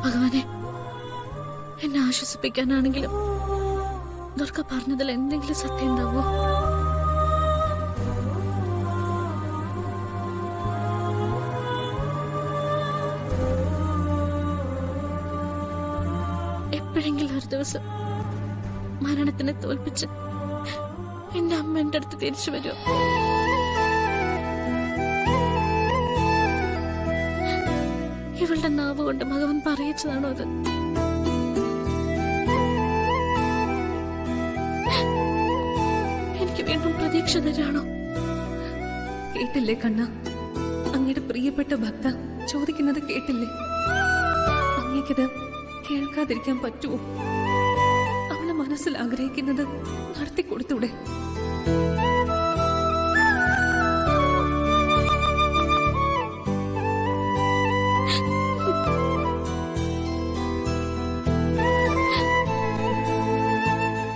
ഭഗവാനെ, എന്നെ ആശ്വസിപ്പിക്കാനാണെങ്കിലും ദുർഗ പറഞ്ഞതിൽ എന്തെങ്കിലും സത്യം ഉണ്ടാവോ? എപ്പോഴെങ്കിലും ഒരു ദിവസം മരണത്തിനെ തോൽപ്പിച്ച് എന്റെ അമ്മ എന്റെ അടുത്ത് തിരിച്ചു വരുമോ? ഇവളുടെ നാവ് കൊണ്ട് ഭഗവാൻ പറയിച്ചതാണോ അത്? എനിക്ക് വീണ്ടും പ്രതീക്ഷ തരാണോ? കേട്ടില്ലേ കണ്ണ, അങ്ങയുടെ പ്രിയപ്പെട്ട ഭക്ത ചോദിക്കുന്നത് കേട്ടില്ലേ? അങ്ങേക്കത് കേൾക്കാതിരിക്കാൻ പറ്റുമോ? അവളെ മനസ്സിൽ ആഗ്രഹിക്കുന്നത് നടത്തിക്കൊടുത്തൂടെ?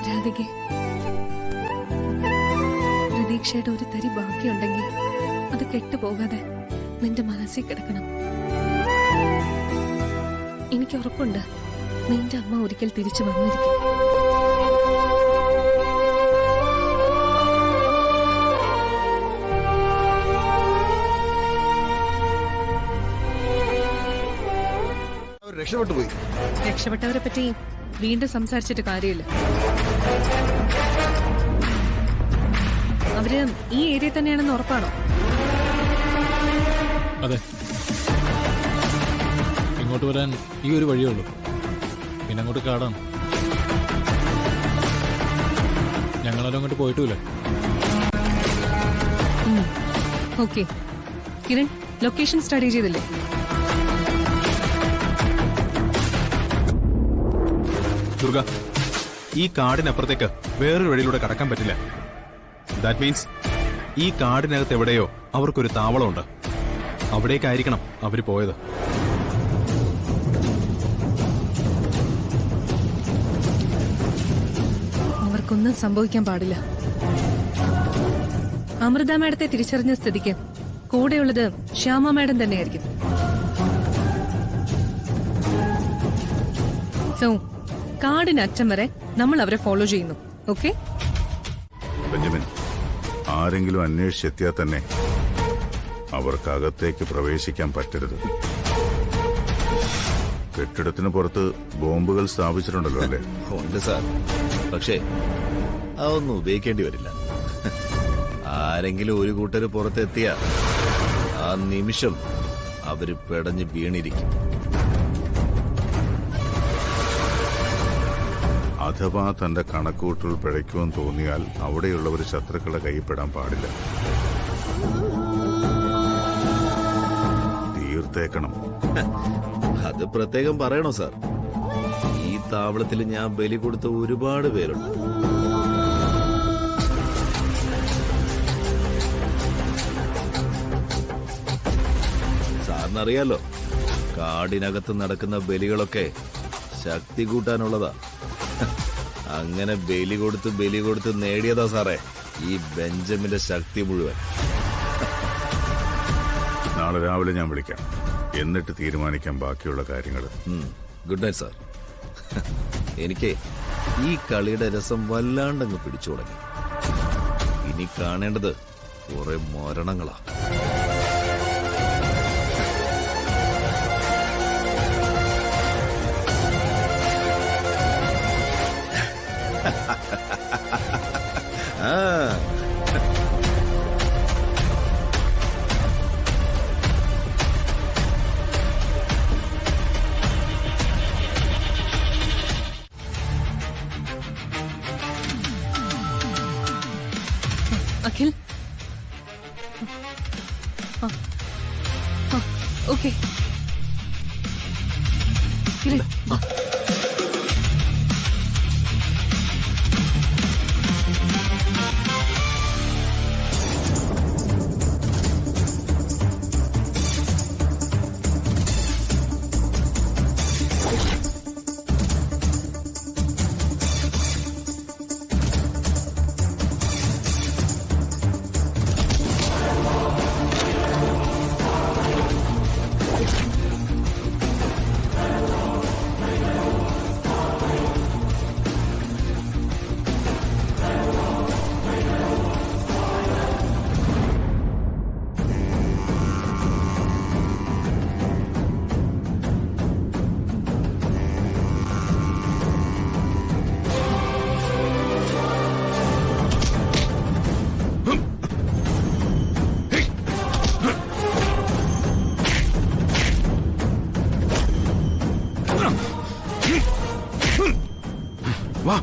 രാധികെ, പ്രതീക്ഷയുടെ ഒരു തരി ബാക്കിയുണ്ടെങ്കിൽ അത് കെട്ടുപോകാതെ നിന്റെ മനസ്സിൽ കിടക്കണം. എനിക്ക് ഉറപ്പുണ്ട് നിന്റെ അമ്മ ഒരിക്കൽ തിരിച്ചു വന്നിരിക്കും. രക്ഷപ്പെട്ടുപോയി. രക്ഷപ്പെട്ടവരെ പറ്റി വീണ്ടും സംസാരിച്ചിട്ട് കാര്യമില്ല. അവര് ഈ ഏരിയ തന്നെയാണെന്ന് ഉറപ്പാണോ? അതെ, ഇങ്ങോട്ട് വരാൻ ഈ ഒരു വഴിയേ ഉള്ളൂ. പിന്നെ അങ്ങോട്ട് കാടാണ്. ഞങ്ങളാരും അങ്ങോട്ട് പോയിട്ടുമില്ല. ഓക്കെ കിരൺ, ലൊക്കേഷൻ സ്റ്റഡി ചെയ്തില്ലേ? ദുർഗ, ഈ കാടിനപ്പുറത്തേക്ക് വേറൊരു വഴിയിലൂടെ കടക്കാൻ പറ്റില്ല. ദാറ്റ് മീൻസ് ഈ കാടിനകത്ത് എവിടെയോ അവർക്കൊരു താവളമുണ്ട്. അവിടേക്കായിരിക്കണം അവര് പോയത്. അവർക്കൊന്നും സംഭവിക്കാൻ പാടില്ല. അമൃത മാഡത്തെ തിരിച്ചറിഞ്ഞ സ്ഥിതിക്ക് കൂടെയുള്ളത് ശ്യാമ മാഡം തന്നെയായിരിക്കും. സോ കാടിനറ്റം വരെ നമ്മൾ അവരെ ഫോളോ ചെയ്യുന്നു. ഓക്കെ ബെഞ്ചമിൻ, ആരെങ്കിലും അന്വേഷിച്ചെത്തിയാൽ തന്നെ അവർക്കകത്തേക്ക് പ്രവേശിക്കാൻ പറ്റരുത്. കെട്ടിടത്തിന് പുറത്ത് ബോംബുകൾ സ്ഥാപിച്ചിട്ടുണ്ടല്ലോ അല്ലേ? ഉണ്ട് സാർ, പക്ഷേ അതൊന്നും ഉപയോഗിക്കേണ്ടി വരില്ല. ആരെങ്കിലും ഒരു കൂട്ടര് പുറത്തെത്തിയ ആ നിമിഷം അവര് പെടഞ്ഞ് വീണിരിക്കും. അഥവാ തന്റെ കണക്കൂട്ടൽ പിഴയ്ക്കുമെന്ന് തോന്നിയാൽ അവിടെയുള്ളവർ ശത്രുക്കളുടെ കൈപ്പെടാൻ പാടില്ല. തീർത്തേക്കണം. അത് പ്രത്യേകം പറയണോ സാർ? ഈ താവളത്തിൽ ഞാൻ ബലി കൊടുത്ത ഒരുപാട് പേരുണ്ട്. സാറിനറിയാലോ, കാടിനകത്ത് നടക്കുന്ന ബലികളൊക്കെ ശക്തി കൂട്ടാനുള്ളതാ. അങ്ങനെ ബലി കൊടുത്ത് നേടിയതാ സാറേ ഈ ബെഞ്ചമിന്റെ ശക്തി മുഴുവൻ. നാളെ രാവിലെ ഞാൻ വിളിക്കാം, എന്നിട്ട് തീരുമാനിക്കാം ബാക്കിയുള്ള കാര്യങ്ങൾ. Good night sir. എനിക്ക് ഈ കളിയുടെ രസം വല്ലാണ്ടങ്ങ് പിടിച്ചു തുടങ്ങി. ഇനി കാണേണ്ടത് കുറെ മരണങ്ങളാ. അഖിൽ, ഓക്കെ കിരൺ, വാ